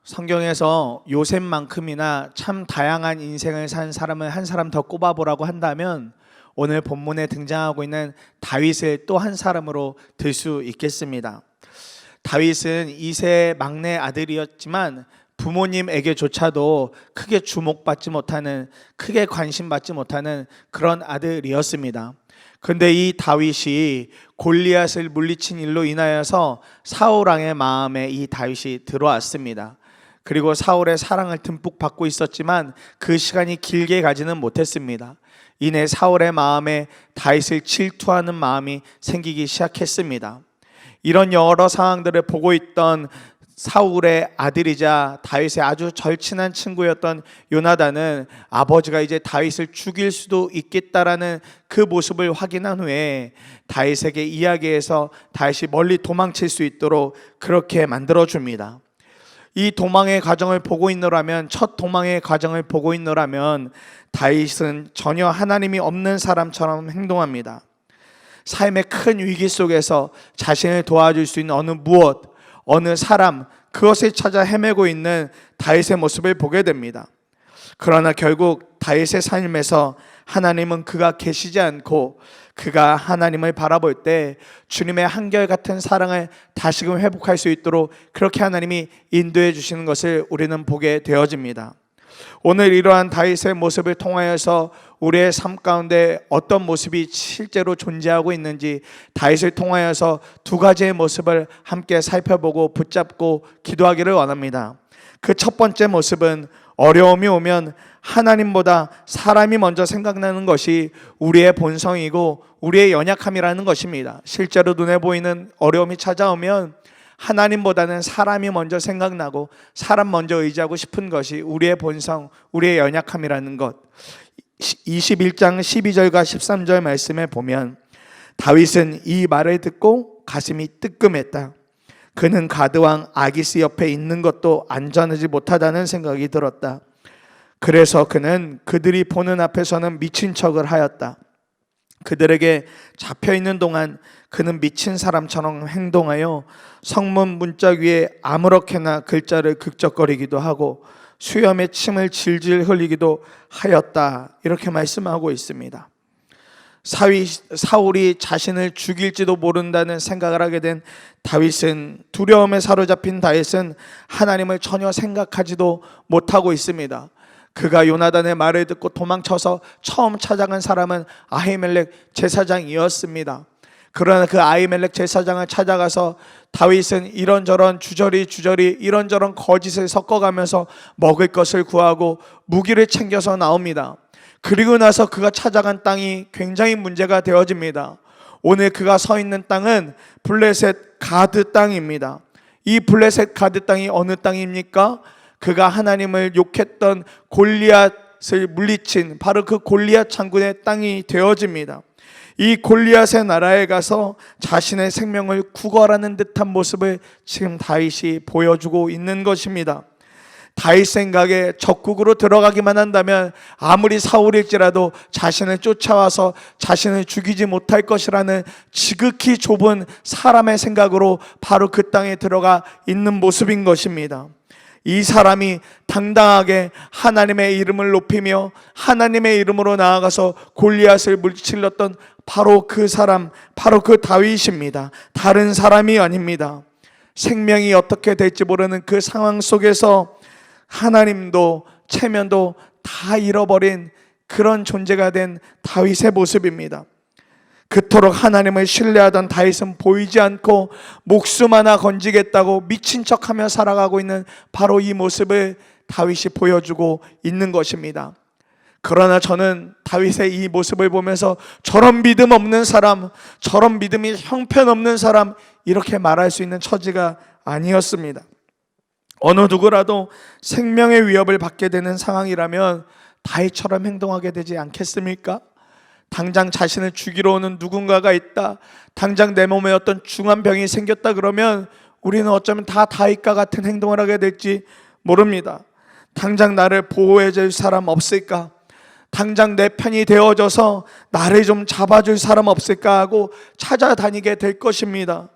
성경에서 요셉만큼이나 참 다양한 인생을 산 사람을 한 사람 더 꼽아보라고 한다면 오늘 본문에 등장하고 있는 다윗을 또 한 사람으로 들 수 있겠습니다. 다윗은 이세의 막내 아들이었지만 부모님에게조차도 크게 주목받지 못하는, 크게 관심받지 못하는 그런 아들이었습니다. 그런데 이 다윗이 골리앗을 물리친 일로 인하여서 사울 왕의 마음에 이 다윗이 들어왔습니다. 그리고 사울의 사랑을 듬뿍 받고 있었지만 그 시간이 길게 가지는 못했습니다. 이내 사울의 마음에 다윗을 질투하는 마음이 생기기 시작했습니다. 이런 여러 상황들을 보고 있던 사울의 아들이자 다윗의 아주 절친한 친구였던 요나단은 아버지가 이제 다윗을 죽일 수도 있겠다라는 그 모습을 확인한 후에 다윗에게 이야기해서 다윗이 멀리 도망칠 수 있도록 그렇게 만들어줍니다. 이 도망의 과정을 보고 있노라면, 첫 도망의 과정을 보고 있노라면 다윗은 전혀 하나님이 없는 사람처럼 행동합니다. 삶의 큰 위기 속에서 자신을 도와줄 수 있는 어느 무엇, 어느 사람, 그것을 찾아 헤매고 있는 다윗의 모습을 보게 됩니다. 그러나 결국 다윗의 삶에서 하나님은 그가 계시지 않고 그가 하나님을 바라볼 때 주님의 한결같은 사랑을 다시금 회복할 수 있도록 그렇게 하나님이 인도해 주시는 것을 우리는 보게 되어집니다. 오늘 이러한 다윗의 모습을 통하여서 우리의 삶 가운데 어떤 모습이 실제로 존재하고 있는지 다윗을 통하여서 두 가지의 모습을 함께 살펴보고 붙잡고 기도하기를 원합니다. 그 첫 번째 모습은 어려움이 오면 하나님보다 사람이 먼저 생각나는 것이 우리의 본성이고 우리의 연약함이라는 것입니다. 실제로 눈에 보이는 어려움이 찾아오면 하나님보다는 사람이 먼저 생각나고 사람 먼저 의지하고 싶은 것이 우리의 본성, 우리의 연약함이라는 것. 21장 12절과 13절 말씀에 보면 다윗은 이 말을 듣고 가슴이 뜨끔했다. 그는 가드왕 아기스 옆에 있는 것도 안전하지 못하다는 생각이 들었다. 그래서 그는 그들이 보는 앞에서는 미친 척을 하였다. 그들에게 잡혀있는 동안 그는 미친 사람처럼 행동하여 성문 문짝 위에 아무렇게나 글자를 극적거리기도 하고 수염에 침을 질질 흘리기도 하였다. 이렇게 말씀하고 있습니다. 사울이 자신을 죽일지도 모른다는 생각을 하게 된 다윗은, 두려움에 사로잡힌 다윗은 하나님을 전혀 생각하지도 못하고 있습니다. 그가 요나단의 말을 듣고 도망쳐서 처음 찾아간 사람은 아히멜렉 제사장이었습니다. 그러나 그 아히멜렉 제사장을 찾아가서 다윗은 이런저런 주저리 이런저런 거짓을 섞어가면서 먹을 것을 구하고 무기를 챙겨서 나옵니다. 그리고 나서 그가 찾아간 땅이 굉장히 문제가 되어집니다. 오늘 그가 서 있는 땅은 블레셋 가드 땅입니다. 이 블레셋 가드 땅이 어느 땅입니까? 그가 하나님을 욕했던 골리앗을 물리친 바로 그 골리앗 장군의 땅이 되어집니다. 이 골리앗의 나라에 가서 자신의 생명을 구걸하는 듯한 모습을 지금 다윗이 보여주고 있는 것입니다. 다윗 생각에 적국으로 들어가기만 한다면 아무리 사울일지라도 자신을 쫓아와서 자신을 죽이지 못할 것이라는 지극히 좁은 사람의 생각으로 바로 그 땅에 들어가 있는 모습인 것입니다. 이 사람이 당당하게 하나님의 이름을 높이며 하나님의 이름으로 나아가서 골리앗을 물리쳤던 바로 그 사람, 바로 그 다윗입니다. 다른 사람이 아닙니다. 생명이 어떻게 될지 모르는 그 상황 속에서 하나님도 체면도 다 잃어버린 그런 존재가 된 다윗의 모습입니다. 그토록 하나님을 신뢰하던 다윗은 보이지 않고 목숨 하나 건지겠다고 미친 척하며 살아가고 있는 바로 이 모습을 다윗이 보여주고 있는 것입니다. 그러나 저는 다윗의 이 모습을 보면서 저런 믿음 없는 사람, 저런 믿음이 형편없는 사람, 이렇게 말할 수 있는 처지가 아니었습니다. 어느 누구라도 생명의 위협을 받게 되는 상황이라면 다윗처럼 행동하게 되지 않겠습니까? 당장 자신을 죽이러 오는 누군가가 있다, 당장 내 몸에 어떤 중한 병이 생겼다 그러면 우리는 어쩌면 다 다윗과 같은 행동을 하게 될지 모릅니다. 당장 나를 보호해 줄 사람 없을까? 당장 내 편이 되어져서 나를 좀 잡아줄 사람 없을까 하고 찾아다니게 될 것입니다.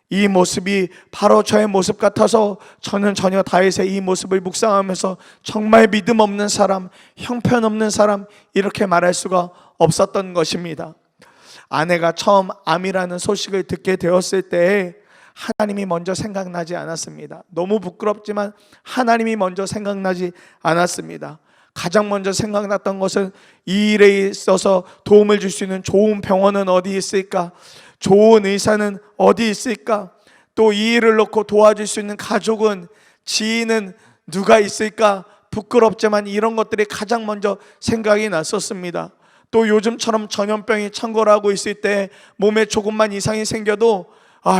이 모습이 바로 저의 모습 같아서 저는 전혀 다윗의 이 모습을 묵상하면서 정말 믿음 없는 사람, 형편없는 사람 이렇게 말할 수가 없었던 것입니다. 아내가 처음 암이라는 소식을 듣게 되었을 때에 하나님이 먼저 생각나지 않았습니다. 너무 부끄럽지만 하나님이 먼저 생각나지 않았습니다. 가장 먼저 생각났던 것은 이 일에 있어서 도움을 줄 수 있는 좋은 병원은 어디 있을까? 좋은 의사는 어디 있을까? 또 이 일을 놓고 도와줄 수 있는 가족은, 지인은 누가 있을까? 부끄럽지만 이런 것들이 가장 먼저 생각이 났었습니다. 또 요즘처럼 전염병이 창궐하고 있을 때 몸에 조금만 이상이 생겨도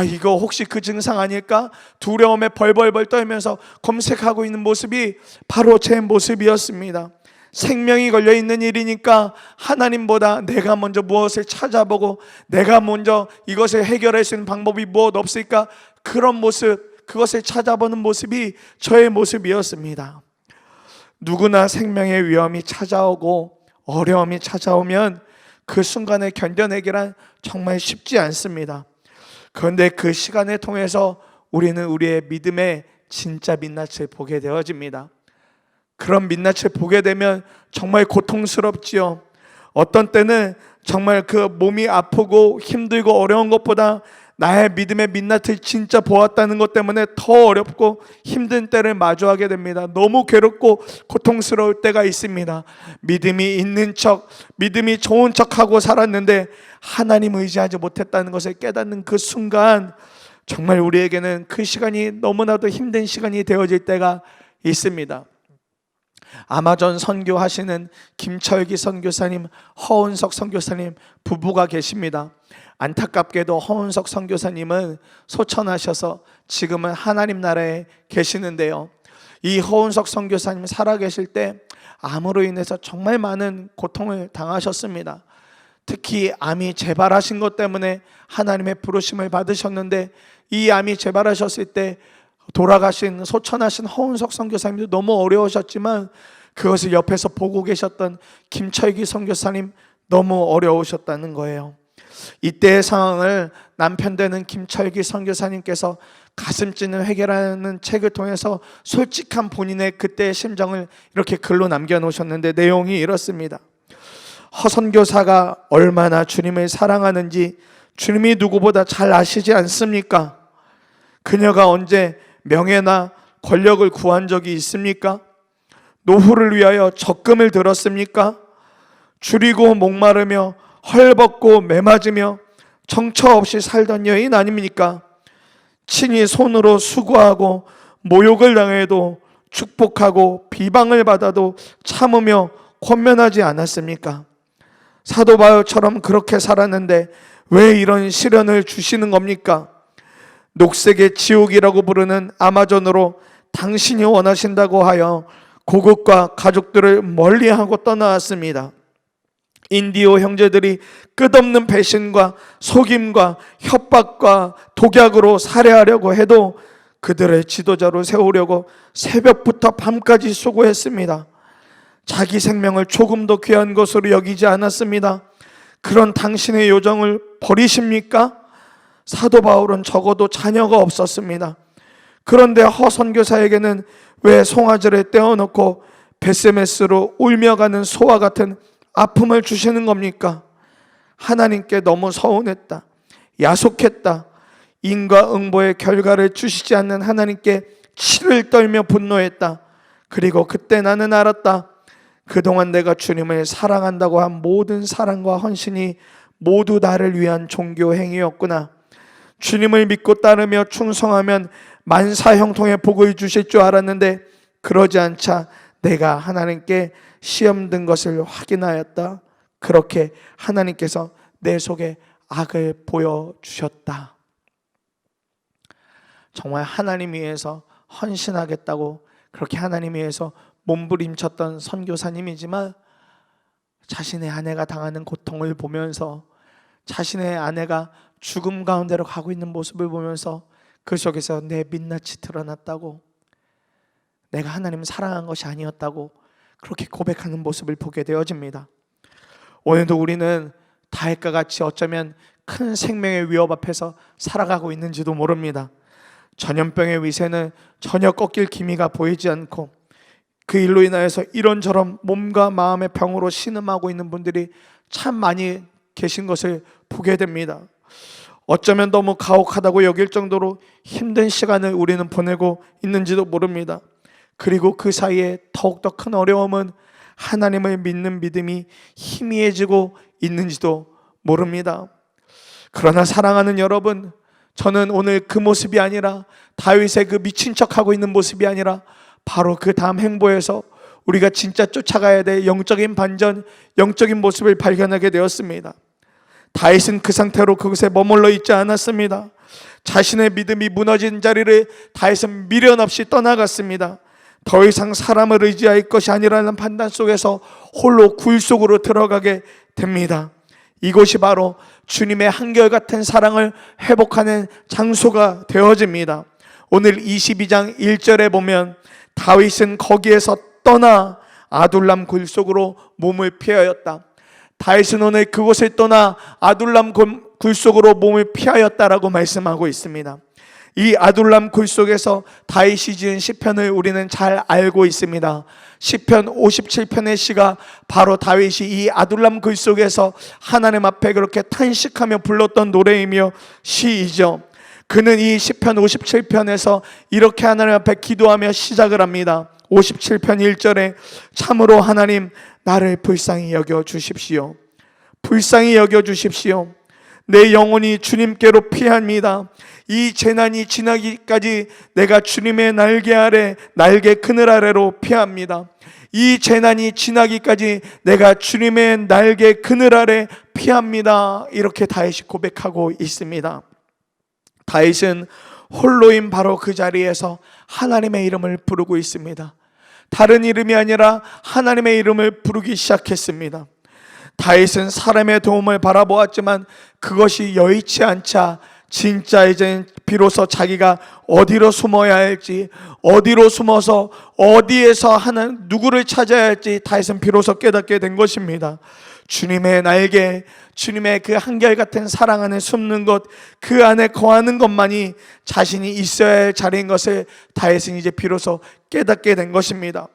이거 혹시 그 증상 아닐까? 두려움에 벌벌벌 떨면서 검색하고 있는 모습이 바로 제 모습이었습니다. 생명이 걸려 있는 일이니까 하나님보다 내가 먼저 무엇을 찾아보고 내가 먼저 이것을 해결할 수 있는 방법이 무엇 없을까? 그런 모습, 그것을 찾아보는 모습이 저의 모습이었습니다. 누구나 생명의 위험이 찾아오고 어려움이 찾아오면 그 순간을 견뎌내기란 정말 쉽지 않습니다. 그런데 그 시간을 통해서 우리는 우리의 믿음의 진짜 민낯을 보게 되어집니다. 그런 민낯을 보게 되면 정말 고통스럽지요. 어떤 때는 정말 그 몸이 아프고 힘들고 어려운 것보다 나의 믿음의 민낯을 진짜 보았다는 것 때문에 더 어렵고 힘든 때를 마주하게 됩니다. 너무 괴롭고 고통스러울 때가 있습니다. 믿음이 있는 척, 믿음이 좋은 척하고 살았는데 하나님 의지하지 못했다는 것을 깨닫는 그 순간 정말 우리에게는 그 시간이 너무나도 힘든 시간이 되어질 때가 있습니다. 아마존 선교하시는 김철기 선교사님, 허은석 선교사님 부부가 계십니다. 안타깝게도 허은석 선교사님은 소천하셔서 지금은 하나님 나라에 계시는데요, 이 허은석 선교사님 살아계실 때 암으로 인해서 정말 많은 고통을 당하셨습니다. 특히 암이 재발하신 것 때문에 하나님의 부르심을 받으셨는데, 이 암이 재발하셨을 때 돌아가신 소천하신 허은석 선교사님도 너무 어려우셨지만 그것을 옆에서 보고 계셨던 김철기 선교사님 너무 어려우셨다는 거예요. 이때의 상황을 남편 되는 김철기 선교사님께서 가슴 찢는 회개라는 책을 통해서 솔직한 본인의 그때의 심정을 이렇게 글로 남겨놓으셨는데 내용이 이렇습니다. 허 선교사가 얼마나 주님을 사랑하는지 주님이 누구보다 잘 아시지 않습니까? 그녀가 언제 명예나 권력을 구한 적이 있습니까? 노후를 위하여 적금을 들었습니까? 줄이고 목마르며 헐벗고 매맞으며 정처 없이 살던 여인 아닙니까? 친히 손으로 수고하고 모욕을 당해도 축복하고 비방을 받아도 참으며 권면하지 않았습니까? 사도 바울처럼 그렇게 살았는데 왜 이런 시련을 주시는 겁니까? 녹색의 지옥이라고 부르는 아마존으로 당신이 원하신다고 하여 고국과 가족들을 멀리하고 떠나왔습니다. 인디오 형제들이 끝없는 배신과 속임과 협박과 독약으로 살해하려고 해도 그들의 지도자로 세우려고 새벽부터 밤까지 수고했습니다. 자기 생명을 조금도 귀한 것으로 여기지 않았습니다. 그런 당신의 요정을 버리십니까? 사도 바울은 적어도 자녀가 없었습니다. 그런데 허 선교사에게는 왜 송아지를 떼어놓고 베스메스로 울며 가는 소와 같은 아픔을 주시는 겁니까? 하나님께 너무 서운했다, 야속했다, 인과응보의 결과를 주시지 않는 하나님께 치를 떨며 분노했다. 그리고 그때 나는 알았다. 그동안 내가 주님을 사랑한다고 한 모든 사랑과 헌신이 모두 나를 위한 종교 행위였구나. 주님을 믿고 따르며 충성하면 만사형통의 복을 주실 줄 알았는데 그러지 않자 내가 하나님께 시험 든 것을 확인하였다. 그렇게 하나님께서 내 속에 악을 보여주셨다. 정말 하나님 위해서 헌신하겠다고 그렇게 하나님 위해서 몸부림쳤던 선교사님이지만 자신의 아내가 당하는 고통을 보면서 자신의 아내가 죽음 가운데로 가고 있는 모습을 보면서 그 속에서 내 민낯이 드러났다고, 내가 하나님을 사랑한 것이 아니었다고 그렇게 고백하는 모습을 보게 되어집니다. 오늘도 우리는 다윗과 같이 어쩌면 큰 생명의 위협 앞에서 살아가고 있는지도 모릅니다. 전염병의 위세는 전혀 꺾일 기미가 보이지 않고 그 일로 인하여서 이런저런 몸과 마음의 병으로 신음하고 있는 분들이 참 많이 계신 것을 보게 됩니다. 어쩌면 너무 가혹하다고 여길 정도로 힘든 시간을 우리는 보내고 있는지도 모릅니다. 그리고 그 사이에 더욱더 큰 어려움은 하나님을 믿는 믿음이 희미해지고 있는지도 모릅니다. 그러나 사랑하는 여러분, 저는 오늘 그 모습이 아니라 다윗의 그 미친 척하고 있는 모습이 아니라 바로 그 다음 행보에서 우리가 진짜 쫓아가야 될 영적인 반전, 영적인 모습을 발견하게 되었습니다. 다윗은 그 상태로 그곳에 머물러 있지 않았습니다. 자신의 믿음이 무너진 자리를 다윗은 미련 없이 떠나갔습니다. 더 이상 사람을 의지할 것이 아니라는 판단 속에서 홀로 굴 속으로 들어가게 됩니다. 이곳이 바로 주님의 한결같은 사랑을 회복하는 장소가 되어집니다. 오늘 22장 1절에 보면 다윗은 거기에서 떠나 아둘람 굴 속으로 몸을 피하였다. 다윗은 오늘 그곳을 떠나 아둘람 굴 속으로 몸을 피하였다라고 말씀하고 있습니다. 이 아둘람 굴 속에서 다윗이 지은 시편을 우리는 잘 알고 있습니다. 시편 57편의 시가 바로 다윗이 이 아둘람 굴 속에서 하나님 앞에 그렇게 탄식하며 불렀던 노래이며 시이죠. 그는 이 시편 57편에서 이렇게 하나님 앞에 기도하며 시작을 합니다. 57편 1절에 참으로 하나님 나를 불쌍히 여겨 주십시오. 불쌍히 여겨 주십시오. 내 영혼이 주님께로 피합니다. 이 재난이 지나기까지 내가 주님의 날개 아래, 날개 그늘 아래로 피합니다. 이 재난이 지나기까지 내가 주님의 날개 그늘 아래 피합니다. 이렇게 다윗이 고백하고 있습니다. 다윗은 홀로인 바로 그 자리에서 하나님의 이름을 부르고 있습니다. 다른 이름이 아니라 하나님의 이름을 부르기 시작했습니다. 다윗은 사람의 도움을 바라보았지만 그것이 여의치 않자 진짜 이제 비로소 자기가 어디로 숨어야 할지, 어디로 숨어서 어디에서 하는 누구를 찾아야 할지 다윗은 비로소 깨닫게 된 것입니다. 주님의 날개, 주님의 그 한결같은 사랑 안에 숨는 것, 그 안에 거하는 것만이 자신이 있어야 할 자리인 것을 다윗은 이제 비로소 깨닫게 된 것입니다.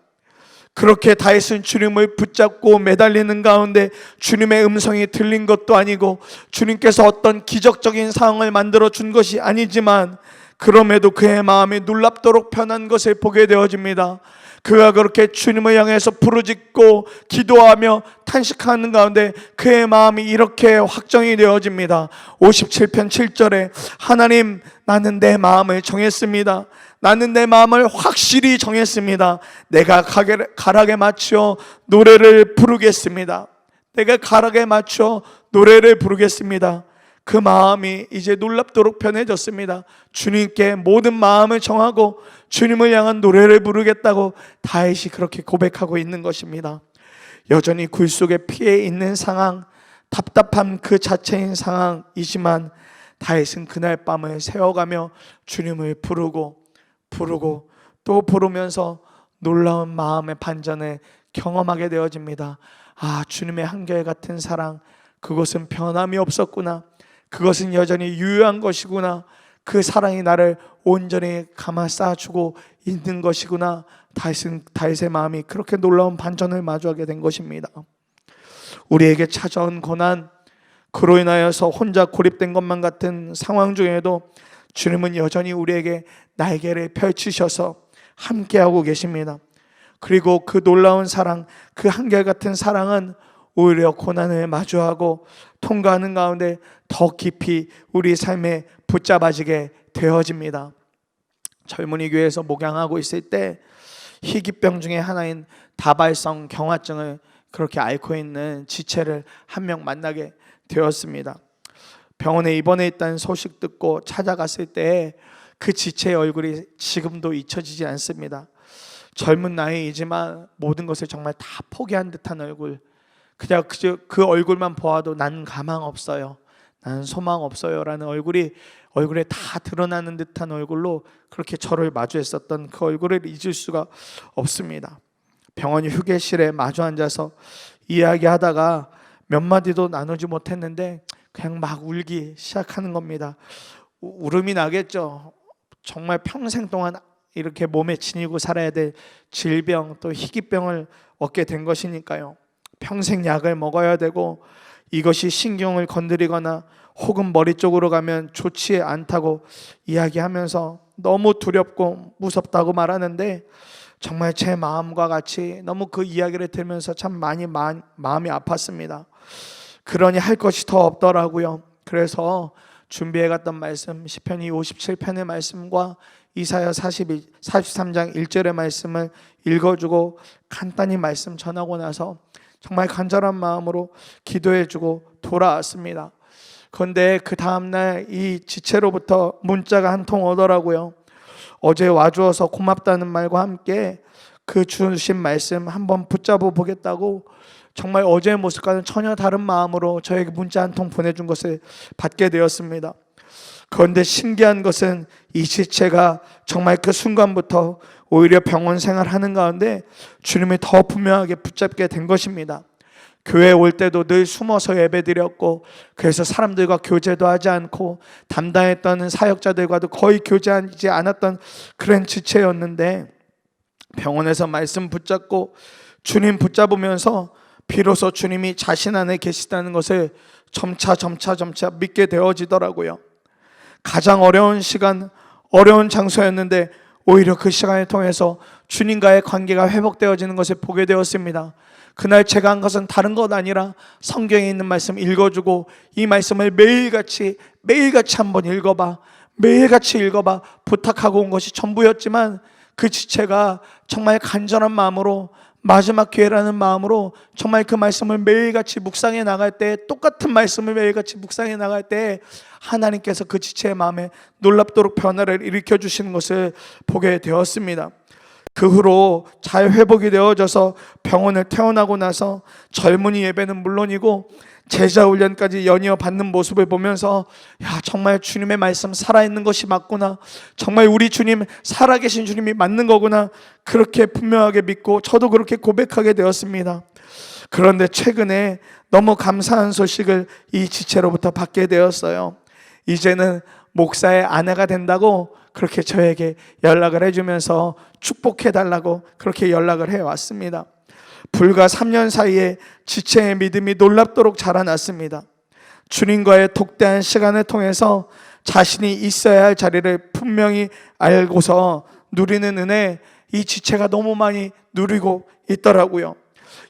그렇게 다윗은 주님을 붙잡고 매달리는 가운데 주님의 음성이 들린 것도 아니고 주님께서 어떤 기적적인 상황을 만들어 준 것이 아니지만 그럼에도 그의 마음이 놀랍도록 편한 것을 보게 되어집니다. 그가 그렇게 주님을 향해서 부르짖고 기도하며 탄식하는 가운데 그의 마음이 이렇게 확정이 되어집니다. 57편 7절에 하나님 나는 내 마음을 정했습니다. 나는 내 마음을 확실히 정했습니다. 내가 가락에 맞춰 노래를 부르겠습니다. 내가 가락에 맞춰 노래를 부르겠습니다. 그 마음이 이제 놀랍도록 편해졌습니다. 주님께 모든 마음을 정하고 주님을 향한 노래를 부르겠다고 다윗이 그렇게 고백하고 있는 것입니다. 여전히 굴 속에 피해 있는 상황, 답답함 그 자체인 상황이지만 다윗은 그날 밤을 새워가며 주님을 부르고 또 부르면서 놀라운 마음의 반전을 경험하게 되어집니다. 아, 주님의 한결같은 사랑, 그것은 변함이 없었구나. 그것은 여전히 유효한 것이구나. 그 사랑이 나를 온전히 감아싸주고 있는 것이구나. 다윗의 마음이 그렇게 놀라운 반전을 마주하게 된 것입니다. 우리에게 찾아온 고난, 그로 인하여서 혼자 고립된 것만 같은 상황 중에도 주님은 여전히 우리에게 날개를 펼치셔서 함께하고 계십니다. 그리고 그 놀라운 사랑, 그 한결같은 사랑은 오히려 고난을 마주하고 통과하는 가운데 더 깊이 우리 삶에 붙잡아지게 되어집니다. 젊은이 교회에서 목양하고 있을 때 희귀병 중에 하나인 다발성 경화증을 그렇게 앓고 있는 지체를 한 명 만나게 되었습니다. 병원에 입원해 있다는 소식 듣고 찾아갔을 때 그 지체의 얼굴이 지금도 잊혀지지 않습니다. 젊은 나이이지만 모든 것을 정말 다 포기한 듯한 얼굴, 그냥 그 얼굴만 보아도 난 가망 없어요, 난 소망 없어요 라는 얼굴에 다 드러나는 듯한 얼굴로 그렇게 저를 마주했었던 그 얼굴을 잊을 수가 없습니다. 병원 휴게실에 마주 앉아서 이야기하다가 몇 마디도 나누지 못했는데 그냥 막 울기 시작하는 겁니다. 울음이 나겠죠. 정말 평생 동안 이렇게 몸에 지니고 살아야 될 질병 또 희귀병을 얻게 된 것이니까요. 평생 약을 먹어야 되고 이것이 신경을 건드리거나 혹은 머리 쪽으로 가면 좋지 않다고 이야기하면서 너무 두렵고 무섭다고 말하는데 정말 제 마음과 같이 너무 그 이야기를 들으면서 참 많이 마음이 아팠습니다. 그러니 할 것이 더 없더라고요. 그래서 준비해 갔던 말씀 시편 57편의 말씀과 이사야 43장 1절의 말씀을 읽어주고 간단히 말씀 전하고 나서 정말 간절한 마음으로 기도해주고 돌아왔습니다. 그런데 그 다음날 이 지체로부터 문자가 한 통 오더라고요. 어제 와주어서 고맙다는 말과 함께 그 주신 말씀 한번 붙잡아 보겠다고 정말 어제의 모습과는 전혀 다른 마음으로 저에게 문자 한 통 보내준 것을 받게 되었습니다. 그런데 신기한 것은 이 지체가 정말 그 순간부터 오히려 병원 생활하는 가운데 주님이 더 분명하게 붙잡게 된 것입니다. 교회 올 때도 늘 숨어서 예배드렸고 그래서 사람들과 교제도 하지 않고 담당했던 사역자들과도 거의 교제하지 않았던 그런 지체였는데 병원에서 말씀 붙잡고 주님 붙잡으면서 비로소 주님이 자신 안에 계시다는 것을 점차 믿게 되어지더라고요. 가장 어려운 시간, 어려운 장소였는데 오히려 그 시간을 통해서 주님과의 관계가 회복되어지는 것을 보게 되었습니다. 그날 제가 한 것은 다른 것 아니라 성경에 있는 말씀 읽어주고 이 말씀을 매일같이 한번 읽어봐, 매일같이 읽어봐 부탁하고 온 것이 전부였지만 그 지체가 정말 간절한 마음으로 마지막 기회라는 마음으로 정말 그 말씀을 매일같이 묵상해 나갈 때 똑같은 말씀을 매일같이 묵상해 나갈 때 하나님께서 그 지체의 마음에 놀랍도록 변화를 일으켜 주시는 것을 보게 되었습니다. 그 후로 잘 회복이 되어져서 병원을 퇴원하고 나서 젊은이 예배는 물론이고 제자 훈련까지 연이어 받는 모습을 보면서 야 정말 주님의 말씀 살아있는 것이 맞구나, 정말 우리 주님 살아계신 주님이 맞는 거구나 그렇게 분명하게 믿고 저도 그렇게 고백하게 되었습니다. 그런데 최근에 너무 감사한 소식을 이 지체로부터 받게 되었어요. 이제는 목사의 아내가 된다고 그렇게 저에게 연락을 해주면서 축복해달라고 그렇게 연락을 해왔습니다. 불과 3년 사이에 지체의 믿음이 놀랍도록 자라났습니다. 주님과의 독대한 시간을 통해서 자신이 있어야 할 자리를 분명히 알고서 누리는 은혜, 이 지체가 너무 많이 누리고 있더라고요.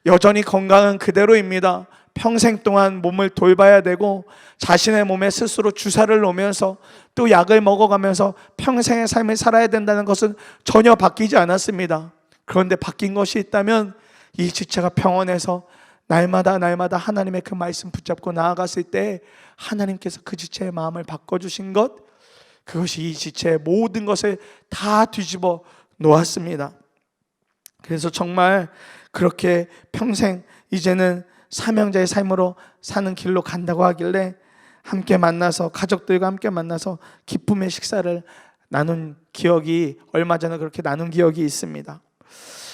여전히 건강은 그대로입니다. 평생 동안 몸을 돌봐야 되고 자신의 몸에 스스로 주사를 놓으면서 또 약을 먹어가면서 평생의 삶을 살아야 된다는 것은 전혀 바뀌지 않았습니다. 그런데 바뀐 것이 있다면 이 지체가 병원에서 날마다 하나님의 그 말씀 붙잡고 나아갔을 때 하나님께서 그 지체의 마음을 바꿔주신 것, 그것이 이 지체의 모든 것을 다 뒤집어 놓았습니다. 그래서 정말 그렇게 평생 이제는 사명자의 삶으로 사는 길로 간다고 하길래 함께 만나서 가족들과 함께 만나서 기쁨의 식사를 나눈 기억이, 얼마 전에 그렇게 나눈 기억이 있습니다.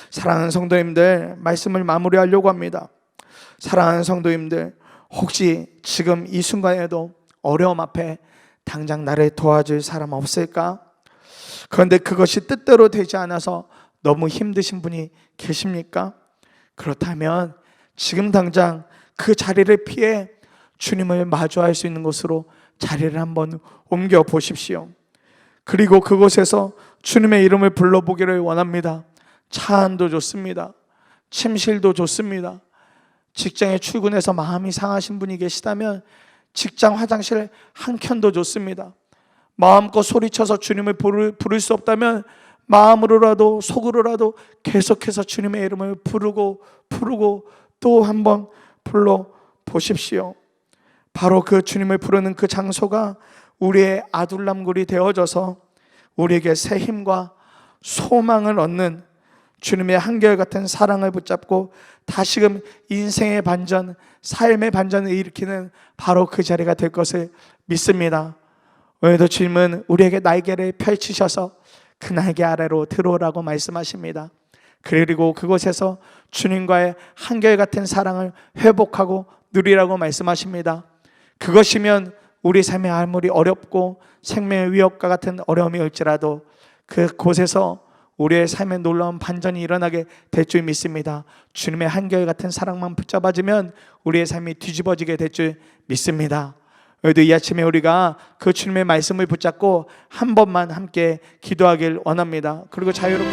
사랑하는 성도님들, 말씀을 마무리하려고 합니다. 사랑하는 성도님들, 혹시 지금 이 순간에도 어려움 앞에 당장 나를 도와줄 사람 없을까? 그런데 그것이 뜻대로 되지 않아서 너무 힘드신 분이 계십니까? 그렇다면 지금 당장 그 자리를 피해 주님을 마주할 수 있는 곳으로 자리를 한번 옮겨 보십시오. 그리고 그곳에서 주님의 이름을 불러보기를 원합니다. 차 안도 좋습니다. 침실도 좋습니다. 직장에 출근해서 마음이 상하신 분이 계시다면 직장 화장실 한 켠도 좋습니다. 마음껏 소리쳐서 주님을 부를 수 없다면 마음으로라도 속으로라도 계속해서 주님의 이름을 부르고 또 한번 불러 보십시오. 바로 그 주님을 부르는 그 장소가 우리의 아둘람굴이 되어져서 우리에게 새 힘과 소망을 얻는 주님의 한결같은 사랑을 붙잡고 다시금 인생의 반전, 삶의 반전을 일으키는 바로 그 자리가 될 것을 믿습니다. 오늘도 주님은 우리에게 날개를 펼치셔서 그 날개 아래로 들어오라고 말씀하십니다. 그리고 그곳에서 주님과의 한결같은 사랑을 회복하고 누리라고 말씀하십니다. 그것이면 우리 삶이 아무리 어렵고 생명의 위협과 같은 어려움이 올지라도 그곳에서 우리의 삶에 놀라운 반전이 일어나게 될 줄 믿습니다. 주님의 한결같은 사랑만 붙잡아주면 우리의 삶이 뒤집어지게 될 줄 믿습니다. 오늘도 이 아침에 우리가 그 주님의 말씀을 붙잡고 한 번만 함께 기도하길 원합니다. 그리고 자유롭게